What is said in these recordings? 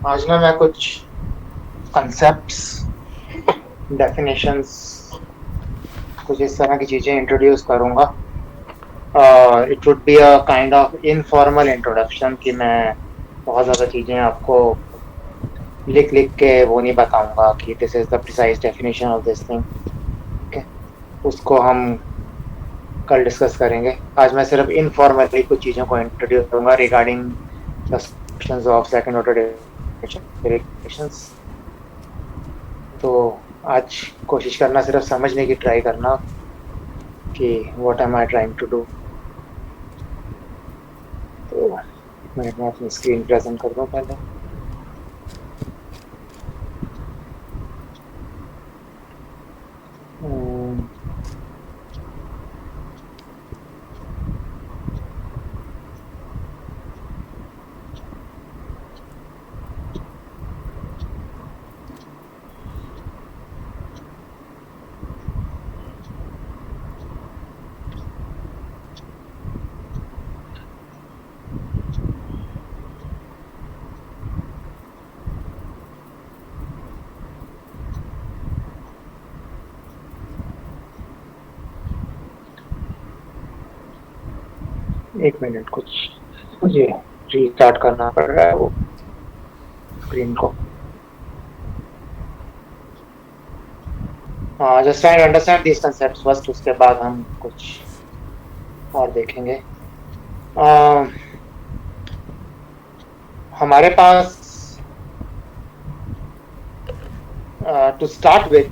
आज ना मैं कुछ कंसेप्ट्स, डेफिनेशंस, कुछ इस तरह की चीज़ें इंट्रोड्यूस करूँगा। It would be a kind of informal introduction कि मैं बहुत ज़्यादा चीज़ें आपको लिख लिख के वो नहीं बताऊँगा कि this is the precise definition of this thing. Okay, उसको हम कल डिस्कस करेंगे। आज मैं सिर्फ इनफॉर्मली कुछ चीज़ों को इंट्रोड्यूस करूँगा regarding the solutions of second order differentials. तो आज कोशिश करना सिर्फ समझने की ट्राई करना कि what am I trying to do. तो एक मिनट में अपनी स्क्रीन प्रेजेंट कर दूं पहले। हम्म, एक मिनट, कुछ मुझे रीस्टार्ट करना पड़ रहा है वो स्क्रीन को। Just trying to understand these concepts first, उसके बाद हम कुछ और देखेंगे। अह, हमारे पास टू स्टार्ट विद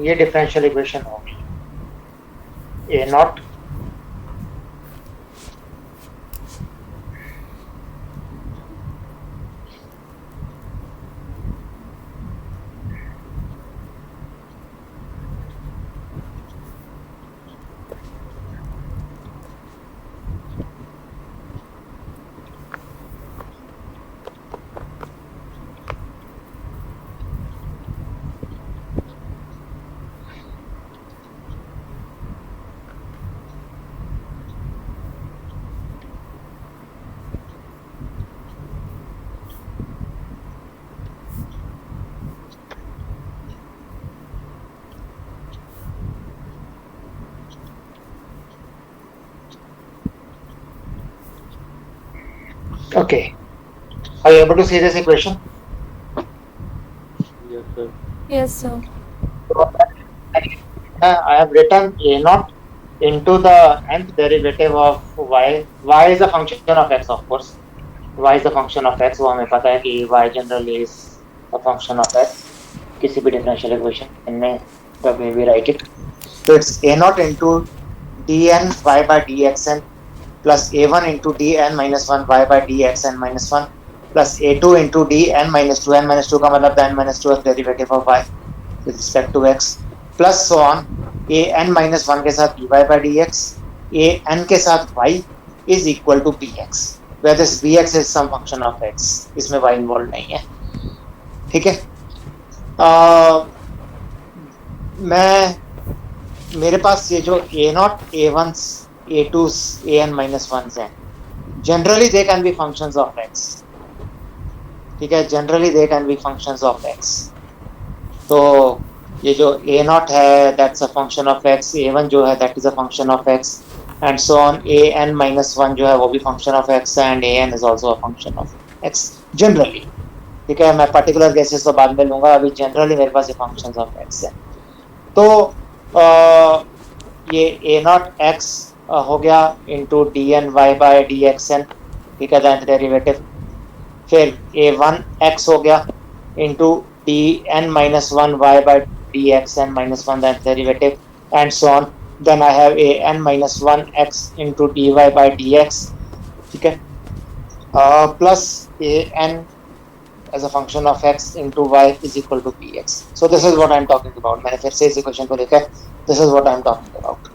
ये डिफरेंशियल इक्वेशन होगी a naught okay. Are you able to see this equation? Yes, sir. Yes, sir. I have written a naught into the nth derivative of y. Y is a function of x, of course. Y is a function of x. वो हमें पता है कि y generally is a function of x. किसी भी differential equation में the way we write it. So it's a naught into dn y by dxn plus a1 into dn minus 1 y by dxn minus 1 plus a2 into dn minus 2 n minus 2 का मतलब the n minus 2th derivative of y with respect to x plus so on a n minus 1 के साथ dy by dx a n के साथ y is equal to bx where this bx is some function of x, इसमें y involved नहीं है। ठीक है, मैं मेरे पास ये जो a naught a1s a2s a n minus 1s हैं, generally they can be functions of x। ठीक है, generally they can be functions of x। तो ये जो a naught है that's a function of x, a1 जो है that is a function of x and so on, a n minus 1 जो है वो भी function of x and a n is also a function of x generally। ठीक है, मैं particular cases तो बाद में लूंगा, अभी जनरली मेरे पास ये फंक्शंस ऑफ x है। तो ये a naught x हो गया into D N Y by D x N, ठीक है, दैट डेरिवेटिव। फिर a1 x हो गया into D N minus 1 Y by D x N minus 1 that derivative and so on. Then I have a n minus 1 x into D Y by D X, ठीक है, plus a n as a function of x into y is equal to px. So this is what I am talking about। मैंने फिर से इस equation को लिखा है, this is what I am talking about।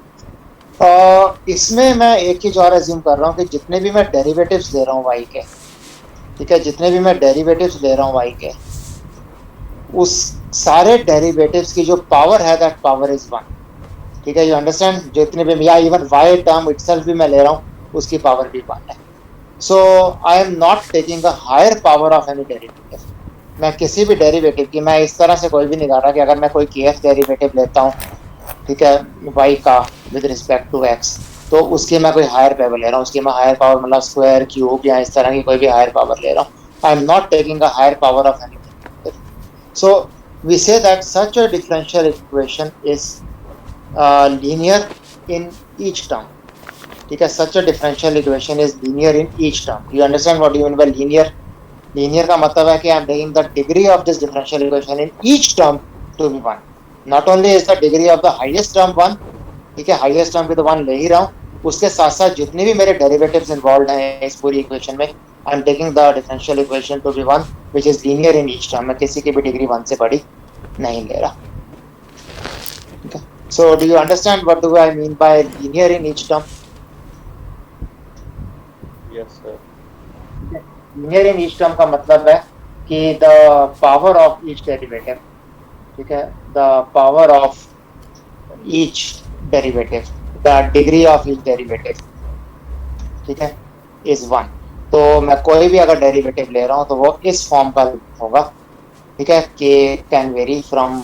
इसमें मैं एक चीज और एज्यूम कर रहा हूँ कि जितने भी मैं डेरिवेटिव्स ले रहा हूँ y के, ठीक है, जितने भी मैं डेरिवेटिव्स ले रहा हूँ y के, उस सारे डेरिवेटिव्स की जो पावर है दैट पावर इज 1। ठीक है, यू अंडरस्टैंड, जितने भी या इवन y टर्म इटसेल्फ भी मैं ले रहा हूँ उसकी पावर भी 1 है। So I am not taking a higher power of any derivative. मैं किसी भी डेरिवेटिव की, मैं इस तरह से कोई भी नहीं ला रहा कि अगर मैं कोई kf डेरिवेटिव लेता हूँ, ठीक है, y का विद रिस्पेक्ट टू x, तो उसकी मैं कोई हायर पावर ले रहा हूँ, उसकी मैं हायर पावर मतलब स्क्वायर क्यूब या इस तरह की कोई भी हायर पावर ले रहा हूँ। I am not taking a higher power of anything. So we say that such a differential equation is linear in each term. ठीक है, such a differential equation is linear in each term. You understand what you mean by linear? Linear का मतलब है कि I am taking the degree of this differential equation in each term to be one. Not only is the degree of the highest term one, ठीक है, highest term की तो one ले ही रहा हूँ, उसके साथ साथ जितने भी मेरे डेरिवेटिव्स इन्वॉल्व हैं इस पूरी इक्वेशन में, I am taking the differential equation to be one which is linear in each term. मैं किसी की भी डिग्री वन से बड़ी नहीं ले रहा। ठीक है, so do you understand what do I mean by linear in each term? Yes sir. Linear in each term का मतलब है कि the power of each derivative, ठीक है, the power of each derivative, the degree of each derivative, ठीक है, is one. तो मैं कोई भी अगर डेरिवेटिव ले रहा हूँ तो वो इस फॉर्म का होगा। ठीक है, के can very from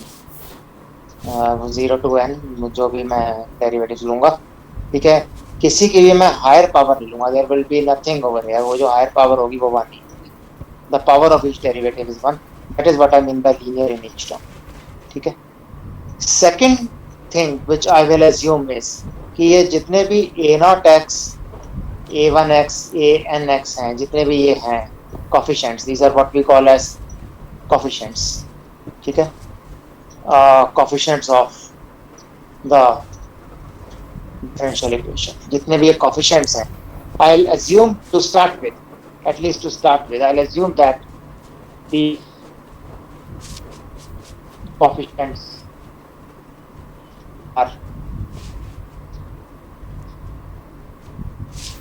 0 to n, जो भी मैं डेरिवेटिव लूंगा। ठीक है, किसी की भी मैं हायर पावर ले लूंगा, there will be nothing over here, वो जो हायर पावर होगी वो वन ही होगी। The power of each derivative is one, that is what I mean by linear in each term. ठीक है, second thing which I will assume is कि ये जितने भी a naught x, a1x, an x हैं, जितने भी ये हैं coefficients, these are what we call as coefficients. ठीक है, coefficients of the differential equation, जितने भी ये कोफिशिएंट्स हैं, I will assume to start with, at least to start with, I'll assume that the coefficients are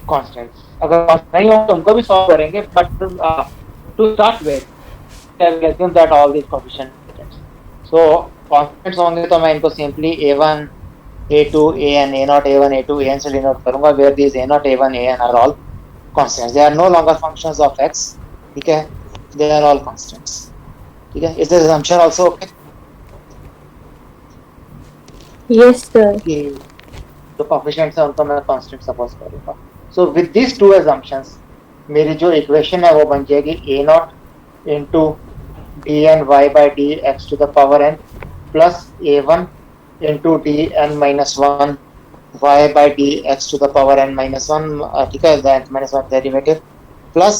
constants. अगर नहीं हो तो उनको भी सॉल्व करेंगे, but to start with, I will assume that all these coefficients. So constants होंगे तो मैं इनको simply a1, a2, an, a0, a1, a2, an से denote करूँगा, where these a0, a1, an are all constants. They are no longer functions of x. ठीक है, they are all constants. ठीक है, is this assumption also okay? Yes sir. कि जो coefficients हैं उनको मैं कांस्टेंट सपोज करूंगा। So with this two assumptions, मेरी जो इक्वेशन है वो बन जाएगी a0 into dn y by dx to the power n plus a1 into dn minus 1 y by dx to the power n minus 1, ठीक है, the n minus 1 derivative plus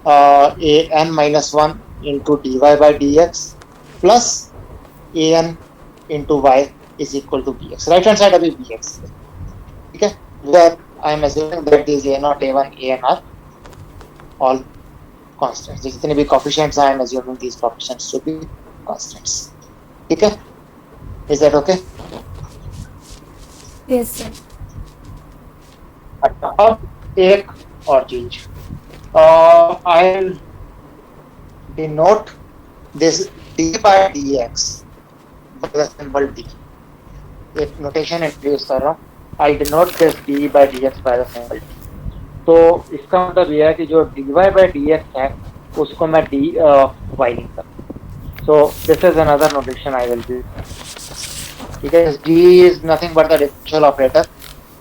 an minus 1 into dy by dx plus an into y is equal to bx. Right hand side अभी bx है। ठीक है, where I am assuming that these a0, a1, an are all constants. जितने भी coefficients I am assuming these coefficients to be constants. ठीक है, is that okay? Yes sir. अब एक और चीज, I'll denote this d by dx by the symbol d. एक notation introduce कर रहा हूँ, I'll denote this d by dx by the symbol d. तो इसका मतलब यह है कि जो dy by dx है उसको मैं dy लिख सकता हूँ। So this is another notation I will do. ठीक है, d is nothing but the differential operator,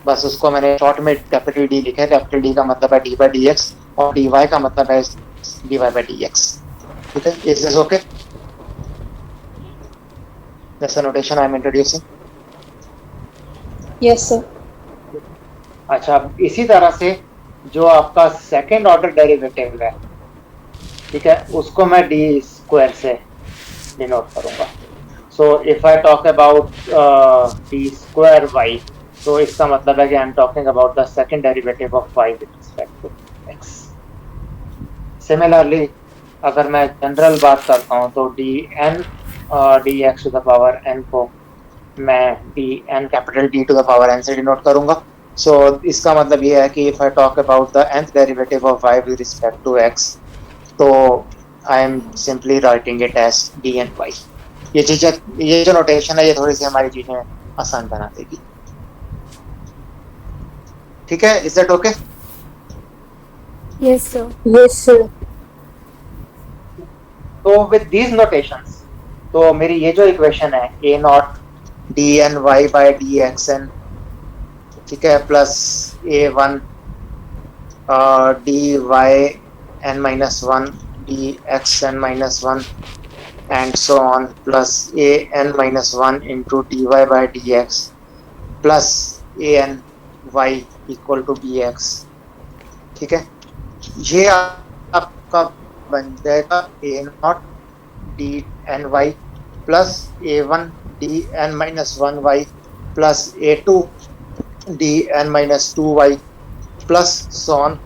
बस उसको मैंने शॉर्ट में कैपिटल D लिखा है। कैपिटल D का मतलब है d by dx और dy का मतलब है dy by dx। ठीक है, is this okay? That's the notation I am introducing. Yes sir. अच्छा, इसी तरह से जो आपका सेकेंड ऑर्डर डेरिवेटिव है, ठीक है, उसको मैं डी स्क्वायर से डिनोट करूंगा। So if I talk about D square Y, तो इसका मतलब है कि I am talking about the second derivative of Y with respect to X. Similarly अगर मैं जनरल बात करता हूँ तो D N D X to the power N को मैं D N capital D to the power N से denote करूंगा। सो इसका मतलब ये है कि if I talk about the nth derivative of y with respect to x, तो I am simply writing it as D N Y. ये चीजें, ये जो नोटेशन है ये थोड़ी सी हमारी चीजें आसान बना देगी। ठीक है, is that okay? Yes, sir. Yes, sir. तो विद दीज नोटेशंस, तो मेरी ये जो इक्वेशन है a naught D N Y by D x N, ठीक है, plus A one D y n minus one d x N minus one and so on, plus a n minus 1 into dy by dx plus a n y equal to bx, ठीक है। ये आपका बन जाएगा a naught D N Y plus A one D N minus one Y plus A two D N minus two Y plus so on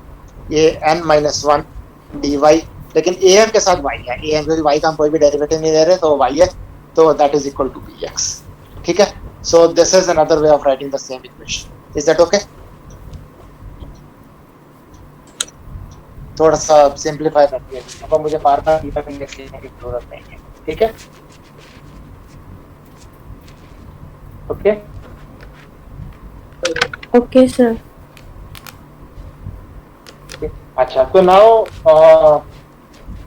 A N minus one D Y, लेकिन A N के साथ Y है, A N क्योंकि Y का हम कोई भी derivative नहीं दे रहे तो वाई है, तो that is equal to B X, ठीक है। So this is another way of writing the same equation, is that okay? थोड़ा सा सिंप्लीफाई करते हैं, अब मुझे बार बार इंडेक्स लिखने की जरूरत नहीं है, ठीक है। Okay Okay, sir. अच्छा, तो नाउ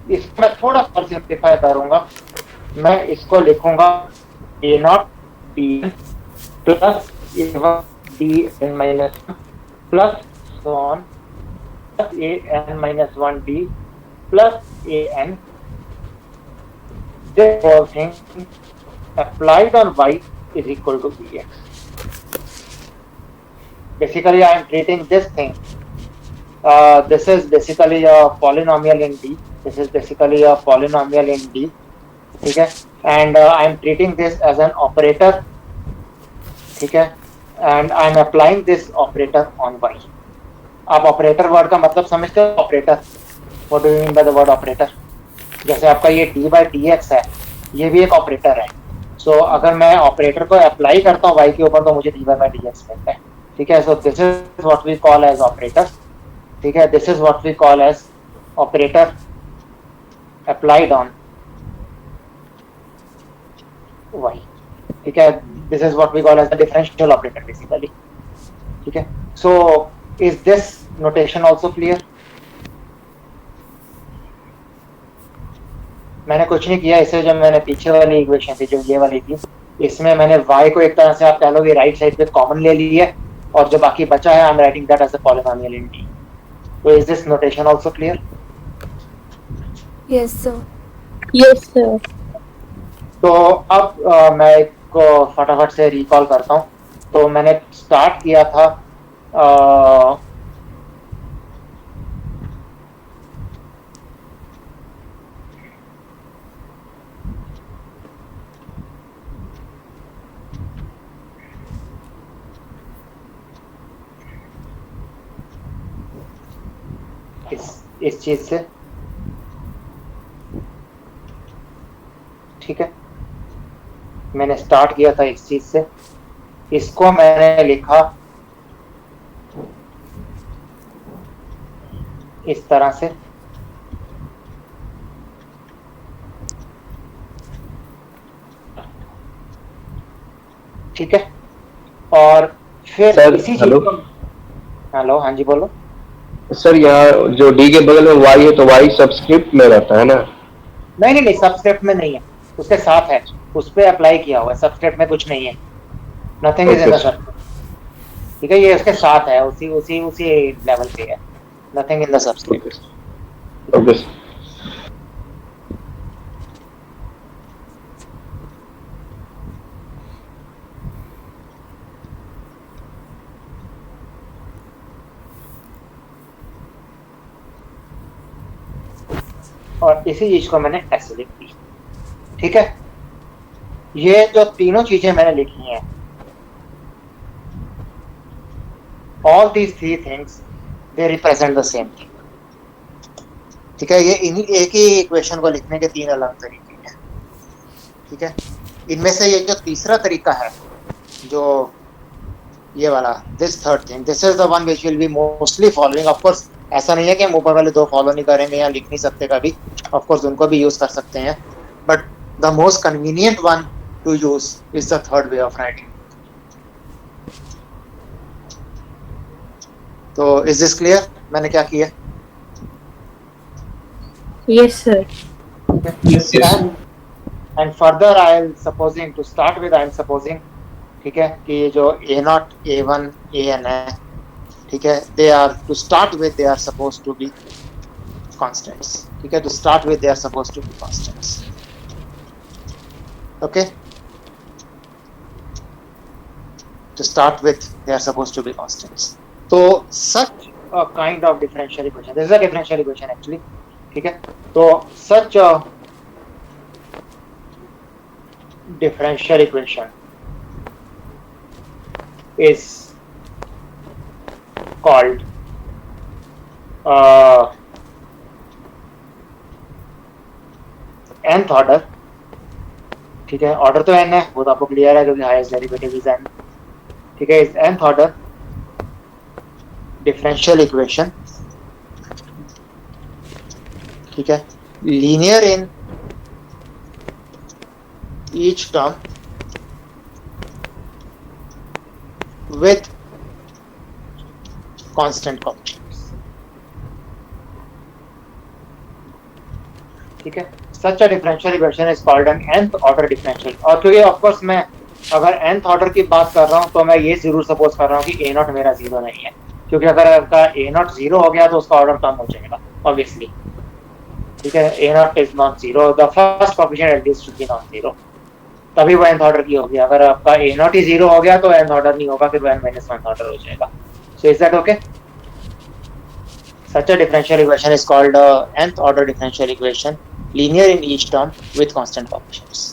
इसको मैं थोड़ा सा सिंप्लीफाई करूंगा, मैं इसको लिखूंगा a naught d plus A one D N minus plus so on A N minus one d plus a n, this whole thing applied on y is equal to bx. Basically I am treating this thing, this is basically a polynomial in D, this is basically a polynomial in D, ठीक है, and I am treating this as an operator, ठीक है, and I am applying this operator on y. आप operator word का मतलब समझते हो? Operator, what do you mean by the word operator? जैसे आपका ये डी बाई डी एक्स है, ये भी एक ऑपरेटर है, सो अगर मैं ऑपरेटर को अप्लाई करता हूँ y के ऊपर तो मुझे डी बाई डी एक्स मिलता है, ठीक है। So this is what we call as operator, ठीक है, this is what we call as operator applied on y, ठीक है, this is what we call as the differential operator basically, ठीक है। So is this notation also clear? मैंने कुछ नहीं किया, इसे जब मैंने पीछे वाली इक्वेशन थी जो ये वाली थी, इसमें मैंने y को एक तरह से आप कह लो कि राइट साइड पे कॉमन ले ली है, और जो बाकी बचा है I am writing that as a polynomial in D. तो is this notation also clear? Yes, sir. Yes, sir. तो अब मैं इसको फटाफट से रिकॉल करता हूँ। तो मैंने स्टार्ट किया था इस चीज से, ठीक है, मैंने स्टार्ट किया था इस चीज से, इसको मैंने लिखा इस तरह से, ठीक है, और फिर सर, इसी चीज हेलो। को, हेलो, हाँ जी बोलो। सर यहाँ जो डी के बगल में वाई है तो वाई सबस्क्रिप्ट में रहता है ना? नहीं नहीं, सबस्क्रिप्ट में नहीं है, उसके साथ है, उस पे अप्लाई किया हुआ है, सबस्क्रिप्ट में कुछ नहीं है, nothing is in the subscript, ठीक है, ये उसके साथ है, उसी उसी उसी लेवल पे है, nothing in the subscript. Okay. और इसी चीज को मैंने ऐसे लिख दी, ठीक है। ये जो तीनों चीजें मैंने लिखी हैं, all these three things they represent the same thing, ठीक है। ये इन्हीं एक ही इक्वेशन को लिखने के तीन अलग तरीके हैं, ठीक है। इनमें से ये जो तीसरा तरीका है, जो ये वाला, this third thing, this is the one which will be mostly following. Of course ऐसा नहीं है कि हम ऊपर वाले दो फॉलो नहीं करेंगे या लिख नहीं सकते कभी, ऑफ कोर्स उनको भी यूज कर सकते हैं, but the most convenient one two use is the third way of writing. तो इज दिस क्लियर मैंने क्या किया? Yes, sir. Okay. Yes, yes. And further I'll supposing to start with I'm supposing, ठीक है, कि ये जो a naught a1 an है, ठीक है, they are to start with they are supposed to be constants, ठीक है, to start with they are supposed to be constants. Okay, to start with they are supposed to be constants. So such a kind of differential equation, this is a differential equation actually, ठीक है, तो such a differential equation is called nth order, ठीक है, order तो n है, वो तो आपको क्लियर है क्योंकि हाईएस्ट डेरिवेटिव इज n, ठीक है, is nth order differential equation, ठीक है, linear in each term with constant coefficients, ठीक है, such a differential equation is called an nth order differential. और क्योंकि ऑफ कोर्स मैं अगर nth ऑर्डर की बात कर रहा हूँ तो मैं ये जरूर सपोज कर रहा हूँ कि a नॉट मेरा जीरो नहीं है, क्योंकि अगर आपका a नॉट जीरो हो गया तो उसका ऑर्डर कम हो जाएगा ऑब्वियसली, ठीक है, a not is not zero, the first coefficient at least should be not zero, तभी वो nth ऑर्डर की होगी. अगर आपका a नॉट ही जीरो हो गया तो nth ऑर्डर नहीं होगा, फिर वो n-1 ऑर्डर हो जाएगा. So is that okay? Such a differential equation is called nth order differential equation, linear in each term with constant coefficients.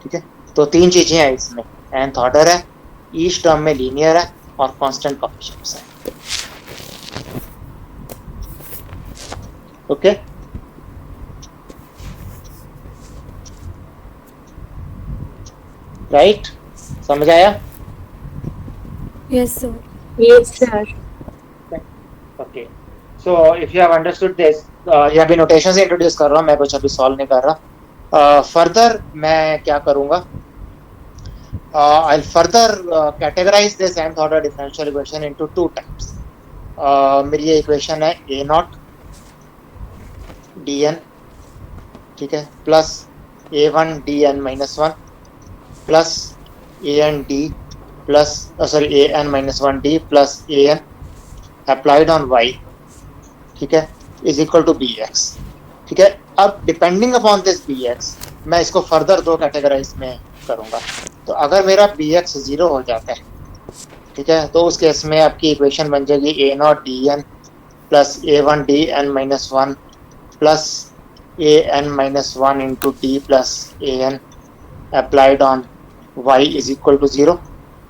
ठीक है, तो तीन चीजें हैं इसमें, nth ऑर्डर है, ईच टर्म में लीनियर है और कांस्टेंट कोएफिशिएंट्स है. ओके, राइट, समझ आया? Yes, sir. Yes, sir. Okay, so if you have understood this, ये अभी नोटेशन से इंट्रोड्यूस कर रहा हूँ मैं, कुछ अभी सॉल्व नहीं कर रहा. फर्दर मैं क्या करूँगा, I'll further categorize this nth order differential equation into two types. मेरी ये इक्वेशन है a नॉट dn, ठीक है, plus a1 dn minus 1 plus an d plus sorry an minus 1 d plus an applied on y, ठीक है, is equal to bx, ठीक है. अब डिपेंडिंग अपॉन दिस bx मैं इसको फर्दर दो कैटेगराइज में करूंगा. तो अगर मेरा bx जीरो हो जाता है, ठीक है, तो उस केस में आपकी इक्वेशन बन जाएगी a naught dn plus a1 dn minus 1 plus an minus 1 into d plus an applied on y is equal to zero.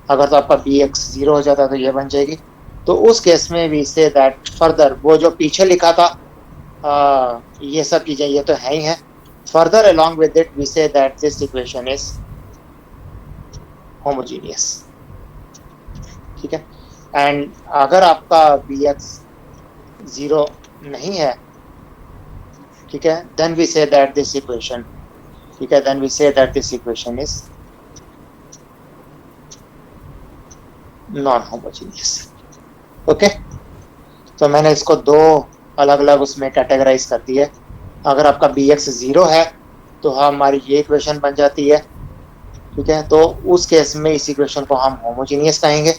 अगर तो आपका bx जीरो हो जाता तो ये बन जाएगी. तो उस केस में वी से दैट फर्दर वो जो पीछे लिखा था ये सब चीजें ये तो है ही है, further along with it we say that this equation is homogeneous, ठीक है. एंड अगर आपका bx जीरो नहीं है, ठीक है, then we say that this equation, ठीक है, then we say that this equation is non homogeneous. Okay, तो मैंने इसको दो अलग अलग उसमें कैटेगराइज कर दी है. अगर आपका bx जीरो है तो हमारी ये इक्वेशन बन जाती है, ठीक है, तो उस केस में इस इक्वेशन को हम होमोजीनियस कहेंगे.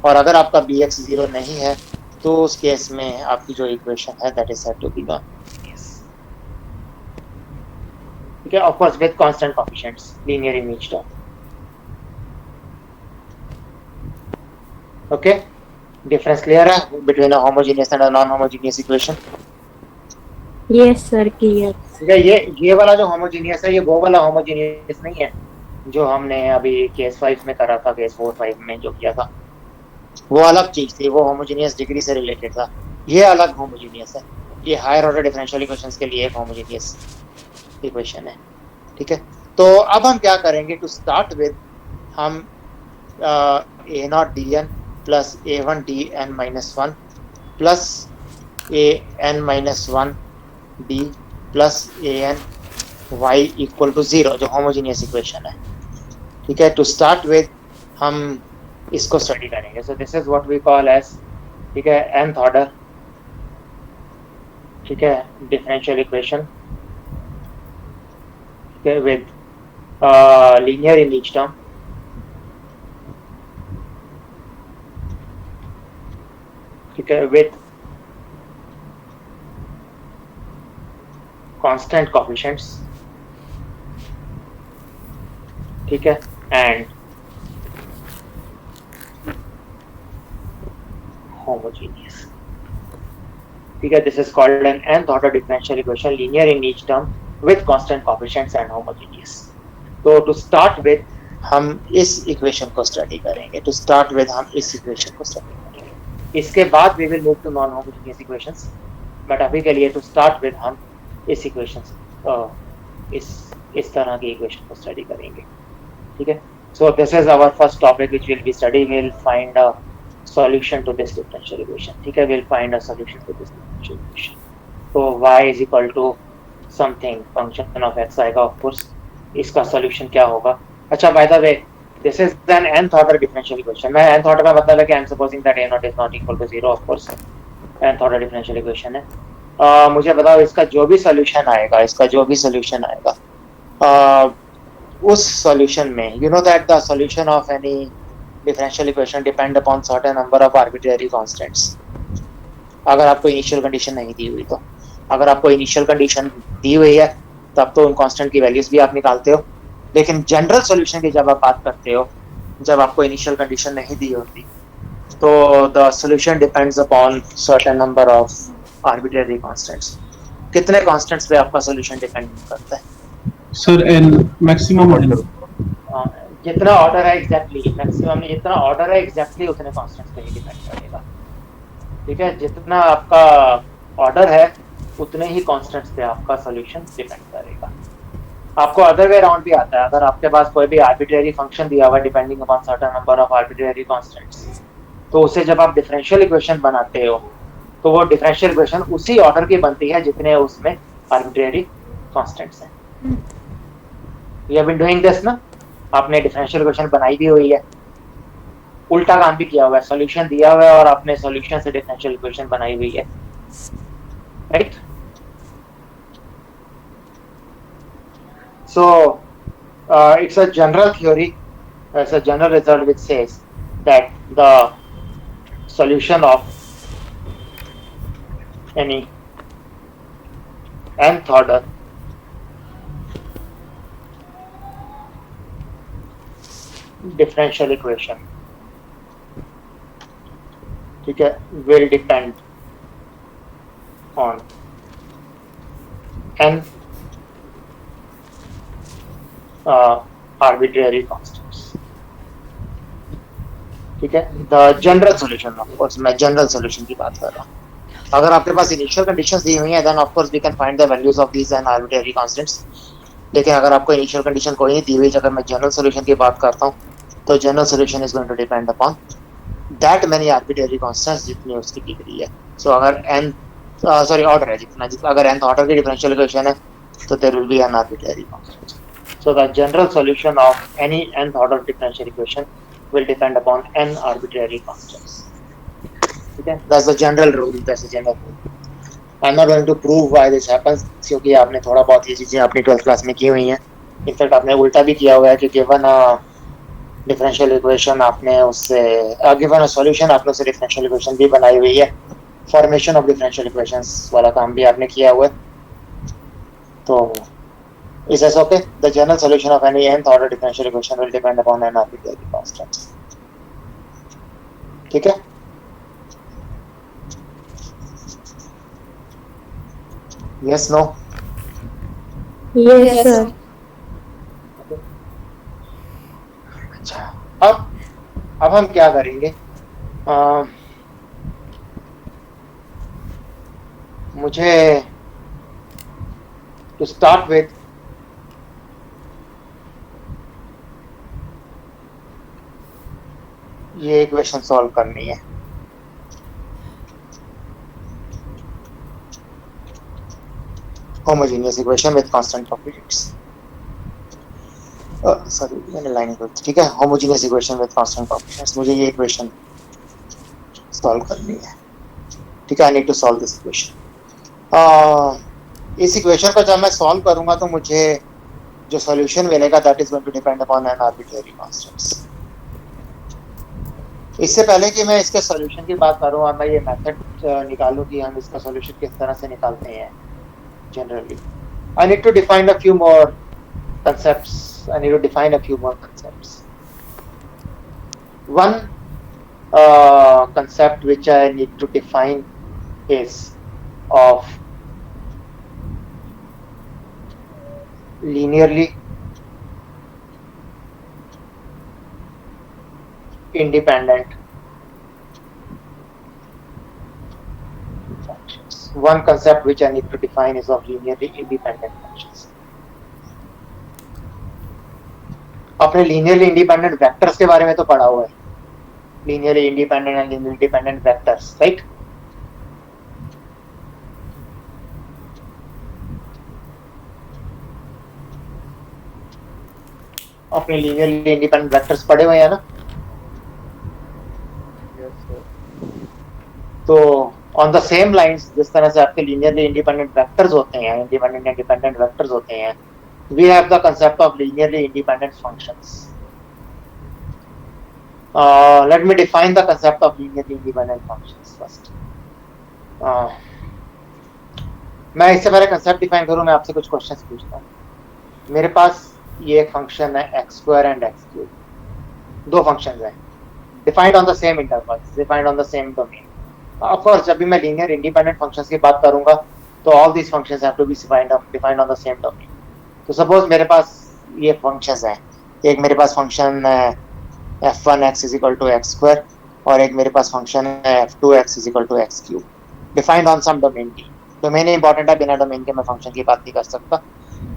और अगर आपका bx जीरो नहीं है तो उस केस में आपकी जो इक्वेशन है that is said to be non homogeneous, ठीक है, of course with constant coefficients linear in each term. Okay, difference clear है between a homogeneous and a non homogeneous equation? Yes, sir. Clear. ठीक है, ये वाला जो homogeneous है ये वो वाला होमोजीनियस नहीं है जो हमने अभी केस 5 में करा था, केस 4-5 में जो किया था वो अलग चीज थी, वो होमोजीनियस डिग्री से रिलेटेड था. ये अलग होमोजीनियस है, ये हायर ऑर्डर डिफरेंशियल इक्वेशंस के लिए एक होमोजीनियस इक्वेशन है, ठीक है. तो अब हम क्या करेंगे, टू स्टार्ट विद हम a naught dn plus a1 dn minus 1 plus an minus 1 d plus an y equal to zero जो होमोजीनियस इक्वेशन है, ठीक है. टू स्टार्ट विद हम इसको स्टडी करेंगे. So this is what we call as, ठीक है, nth ऑर्डर ठीक है, डिफरेंशियल इक्वेशन, ठीक है, with linear in each term, ठीक है, विद कांस्टेंट कोएफिशिएंट्स, ठीक है, एंड homogeneous, ठीक है, this is called an nth order differential equation linear in each term with constant coefficients and homogeneous. तो टू स्टार्ट विद हम इस इक्वेशन को स्टडी करेंगे, इसके बाद we will move to non homogeneous equations, but अभी के लिए टू स्टार्ट विद हम इस इक्वेशंस इस तरह की इक्वेशन को स्टडी करेंगे, ठीक है। So this is our first topic which will be study, will find a solution to this differential equation, ठीक है, we'll find a solution to this differential equation. तो y is equal to something function of x आएगा, of course इसका solution क्या होगा। अच्छा, by the way this is an nth order differential equation। मैं nth order का मतलब है कि I'm supposing that a naught is not equal to 0, of course nth order differential equation है। मुझे बताओ इसका जो भी solution आएगा, उस solution में you know that the solution of any differential equation depend upon certain number of arbitrary constants। अगर आपको इनिशियल कंडीशन नहीं दी हुई तो, अगर आपको इनिशियल कंडीशन दी हुई है तब तो उन कांस्टेंट की वैल्यूज भी आप निकालते हो, लेकिन जनरल सॉल्यूशन की जब आप बात करते हो, जब आपको इनिशियल कंडीशन नहीं दी होती, तो the solution depends upon certain number of arbitrary constants. कितने कांस्टेंट्स पे आपका सॉल्यूशन डिपेंड करता है सर? एन मैक्सिमम ऑर्डर, जितना ऑर्डर है एग्जैक्टली, मैक्सिमम में जितना ऑर्डर है एग्जैक्टली उतने कांस्टेंट्स पे ही डिपेंड करेगा, ठीक है। जितना आपका ऑर्डर है उतने ही कांस्टेंट्स पे आपका सॉल्यूशन डिपेंड करेगा। आपको अदर वे राउंड भी आता है, अगर आपके पास कोई भी आर्बिट्रेरी फंक्शन दिया हुआ है depending upon certain number of arbitrary constants, तो उसे जब आप डिफरेंशियल इक्वेशन बनाते हो तो वो डिफरेंशियल इक्वेशन उसी ऑर्डर की बनती है जितने उसमें आर्बिट्रेरी कांस्टेंट्स हैं। We have been doing this ना, आपने डिफरेंशियल इक्वेशन बनाई भी हुई है, उल्टा काम भी किया हुआ है, सॉल्यूशन दिया हुआ है और आपने सॉल्यूशन से डिफरेंशियल इक्वेशन बनाई हुई है, right. So it's a general theory, it's a general result which says that the solution of any nth order differential equation, ठीक है, will depend on n arbitrary constants, ठीक है। The general solution, of course मैं general solution की बात कर रहा हूँ। अगर आपके पास इनिशियल कंडीशंस दी हुई हैं then of course we can find the values of these and arbitrary constants, लेकिन अगर आपको इनिशियल कंडीशन कोई नहीं दी हुई, अगर मैं जनरल सॉल्यूशन की बात करता हूँ तो general solution is going to depend upon that many arbitrary constants जितनी उसकी डिग्री है। सो अगर ऑर्डर है जितना, अगर nth ऑर्डर की डिफरेंशियल इक्वेशन है तो there will be n arbitrary constant. So the general solution of any nth order differential equation will depend upon n arbitrary constants, ठीक है। that's the general rule, that's the general rule. I'm not going to prove why this happens, क्योंकि आपने थोड़ा बहुत ये चीजें अपनी 12th class में की हुई हैं। इनफैक्ट आपने उल्टा भी किया हुआ है कि गिवन अ डिफरेंशियल इक्वेशन आपने उससे गिवन अ सॉल्यूशन आपने उससे डिफरेंशियल इक्वेशन भी बनाई हुई है, फॉर्मेशन ऑफ डिफरेंशियल इक्वेशंस वाला काम भी आपने किया हुआ है। तो is this okay? The general solution of any nth order differential equation will depend upon an arbitrary constant, ठीक है। Yes, no? Yes, sir. अच्छा, अब हम क्या करेंगे, मुझे टू स्टार्ट विथ ये इक्वेशन सॉल्व करनी है। Homogeneous equation with constant coefficients, sorry मैंने लाइन कर, ठीक है। Homogeneous equation with constant coefficients, मुझे ये इक्वेशन सॉल्व करनी है, ठीक है। I need to solve this equation. इस इक्वेशन को जब मैं सॉल्व करूंगा तो मुझे जो सॉल्यूशन मिलेगा that is going to depend upon n arbitrary constants. इससे पहले कि मैं इसके सॉल्यूशन की बात करूं और मैं ये मेथड निकालूं कि हम इसका सॉल्यूशन किस तरह से निकालते हैं generally, I need to define a few more concepts. I need to define a few more concepts. One concept which I need to define is of linearly independent functions. One concept which I need to define is of linearly independent functions. अपने linearly independent vectors के बारे में तो पढ़ा हुआ है, linearly independent and linearly dependent vectors, right? अपने linearly independent vectors पढ़े हुए हैं ना? तो ऑन द सेम लाइंस जिस तरह से आपके लीनियरली इंडिपेंडेंट वेक्टर्स होते हैं, इंडिपेंडेंट एंड डिपेंडेंट वेक्टर्स होते हैं, we have the concept of linearly independent functions. Let me define the concept of linearly independent functions first. मैं इससे पहले कंसेप्ट डिफाइन करूं, मैं आपसे कुछ क्वेश्चंस पूछता हूं। मेरे पास ये एक फंक्शन है x² एंड x³, दो फंक्शंस हैं defined on the same intervals, defined on the same domain. Of course जब भी मैं लीनियर इंडिपेंडेंट फंक्शंस की बात करूंगा तो all these functions have to be defined on the same domain. तो सपोज मेरे पास ये फंक्शंस हैं, एक मेरे पास फंक्शन है f1x is equal to x² और एक मेरे पास फंक्शन है f2x is equal to x³ defined on some domain T. Domain important है, बिना डोमेन के मैं फंक्शन की बात नहीं कर सकता।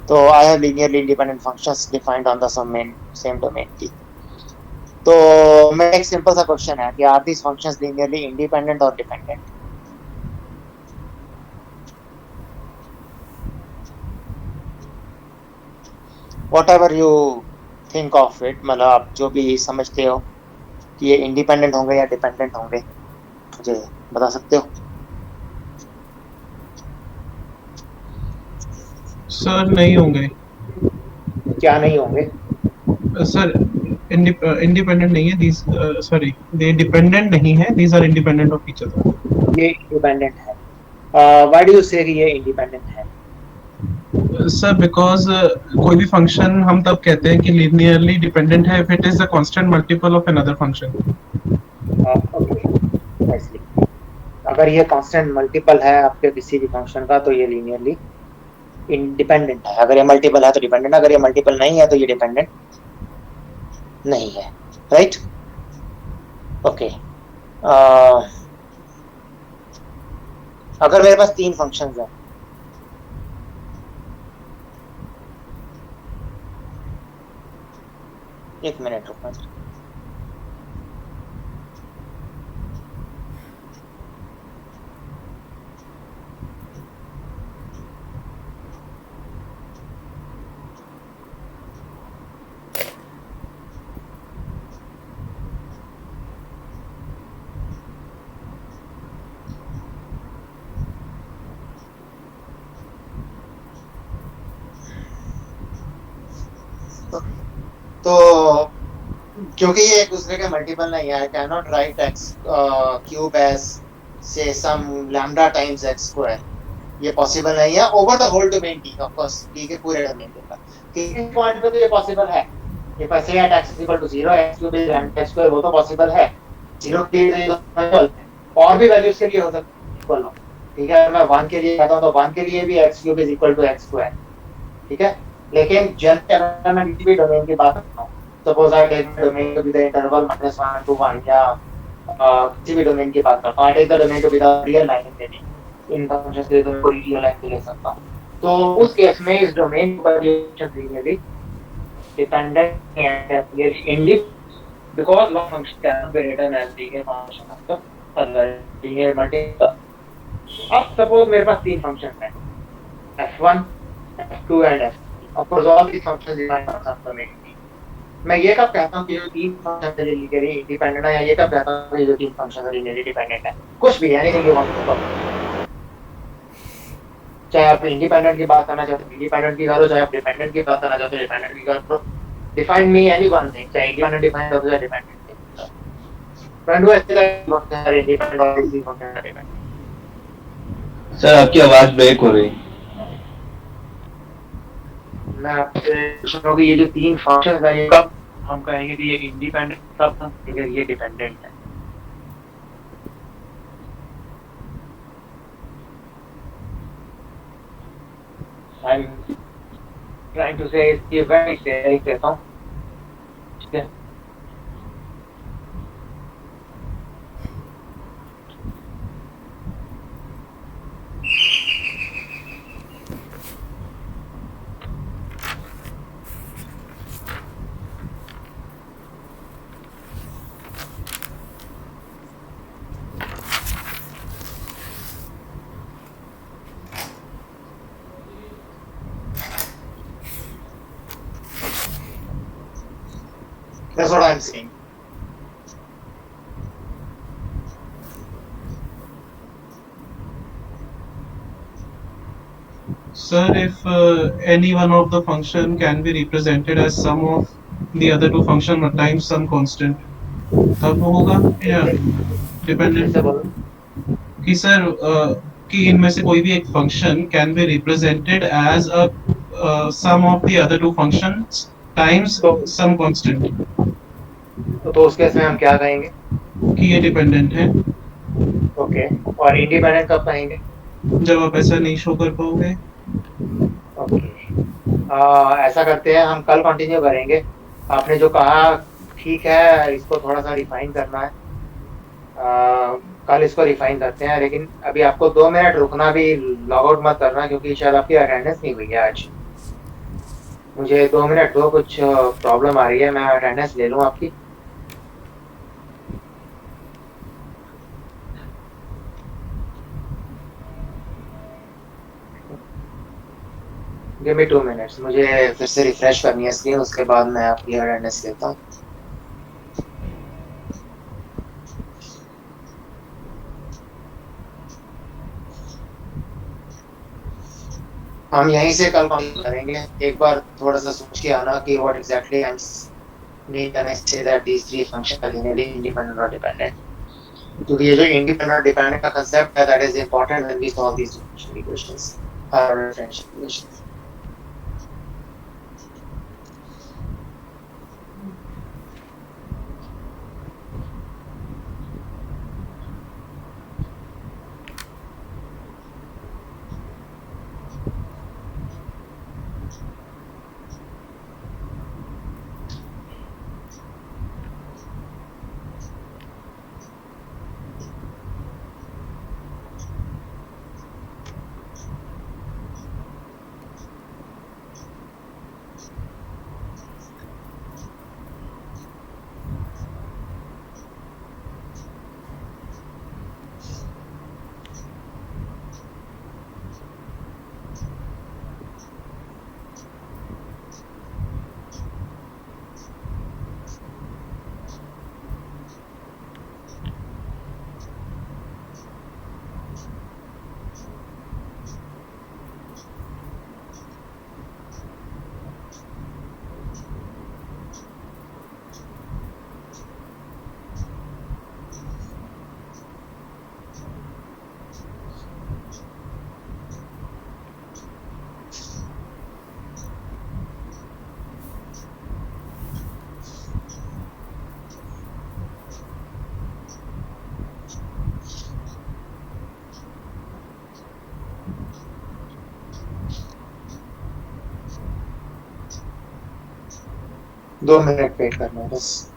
तो I have linearly independent functions defined on the same domain T. तो मैं एक सिंपल सा क्वेश्चन है कि are these functions linearly independent और dependent? Whatever you think of it, मतलब आप जो भी समझते हो कि ये इंडिपेंडेंट होंगे या डिपेंडेंट होंगे, मुझे बता सकते हो? सर नहीं होंगे। क्या नहीं होंगे? सर इंडिपेंडेंट नहीं है, these sorry they dependent नहीं है, these are independent of each other. ये इंडिपेंडेंट है। Why do you say कि ये इंडिपेंडेंट है? सर बिकॉज कोई भी फंक्शन हम तब कहते हैं कि लीनियरली डिपेंडेंट है if it is a constant multiple of another function. Okay, अगर ये कांस्टेंट मल्टीपल है आपके किसी भी फंक्शन का तो ये लीनियरली इंडिपेंडेंट है। अगर ये मल्टीपल है तो डिपेंडेंट, अगर ये मल्टीपल नहीं है तो ये डिपेंडेंट नहीं है, राइट? ओके, अगर मेरे पास तीन फंक्शंस हैं, एक मिनट रुकना। तो क्योंकि ये एक दूसरे के मल्टीपल नहीं है, I can not write x cube as say some lambda times x²। ये पॉसिबल नहीं है over the whole domain T, of course T के पूरे डोमेन पे। किसी पॉइंट पे तो ये पॉसिबल है। If I say at x equal to 0 x³ is lambda x², वो तो पॉसिबल है। 0 के लिए और भी वैल्यूज के लिए हो सकता है इक्वल हो, ठीक है? मैं 1 के लिए कहता हूं तो 1 के लिए भी x³ is equal to x², ठीक है? लेकिन जनरल मैं किसी भी डोमेन की बात करता हूं, suppose I take domain to be the interval -1 to 1 या किसी भी डोमेन की बात करता हूं, I take the domain to be the real line integration. इन फंक्शंस के लिए तो कोई रियल लाइन ले सकता हूं, तो उस केस में इस डोमेन पर ये function linearly dependent and independent because one function can be written as linear function of the other linear multiple. अब सपोज मेरे पास तीन फंक्शंस हैं, f1 f2 and f3। Of course all these functions define on some domain. मैं ये कब कहता हूं कि ये तीन फंक्शन लीनियरली इंडिपेंडेंट है, या ये कब कहता हूं कि ये तीन फंक्शन लीनियरली डिपेंडेंट है? कुछ भी, anything you want to talk. चाहे आप इंडिपेंडेंट की बात करना चाहते हो इंडिपेंडेंट की करो, चाहे आप डिपेंडेंट की बात करना चाहते हो डिपेंडेंट की करो। Define me any one thing, चाहे इंडिपेंडेंट डिफाइन करो चाहे डिपेंडेंट। फ्रेंड वो ऐसे का इंडिपेंडेंट और डिपेंडेंट। सर आपकी आवाज ब्रेक हो रही। मैं आपसे पूछूंगा कि ये जो तीन फंक्शन है ये कब हम कहेंगे कि ये इंडिपेंडेंट, कब हम कहेंगे ये डिपेंडेंट है। I'm trying to say ये very सही कहता हूँ, ठीक है। That's what I'm saying. Sir, if any one of the function can be represented as sum of the other two function times some constant, तब वो होगा या डिपेंडेंट? ऐसे बोलो। कि सर कि इनमें से कोई भी एक function can be represented as a sum of the other two functions times तो सम कांस्टेंट, उस केस में हम क्या कहेंगे? कि ये डिपेंडेंट है। ओके, और इंडिपेंडेंट कब कहेंगे? जब आप ऐसा नहीं शो कर पाओगे। ओके, ऐसा करते हैं, हम कल कंटिन्यू करेंगे। आपने जो कहा ठीक है, इसको थोड़ा सा रिफाइन करना है। कल इसको रिफाइन करते हैं, लेकिन अभी आपको 2 मिनट रुकना, भी लॉग आउट मत करना क्योंकि शायद आपकी अटेंडेंस नहीं हुई है आज। मुझे 2 मिनट दो, कुछ प्रॉब्लम आ रही है, मैं अटेंडेंस ले लूँ आपकी। गिव मी 2 मिनट्स, मुझे फिर से रिफ्रेश करनी है स्क्रीन, उसके बाद मैं आपकी अटेंडेंस लेता हूँ। हम यहीं से कल कंटिन्यू करेंगे। एक बार थोड़ा सा सोच के आना कि what exactly I mean when I say that these three function are linearly independent और डिपेंडेंट। क्योंकि ये जो इंडिपेंडेंट और डिपेंडेंट का कांसेप्ट है, that is important when we solve these differential equations और डिफरेंशियल इक्वेशंस। दो मिनट वेट करना है बस।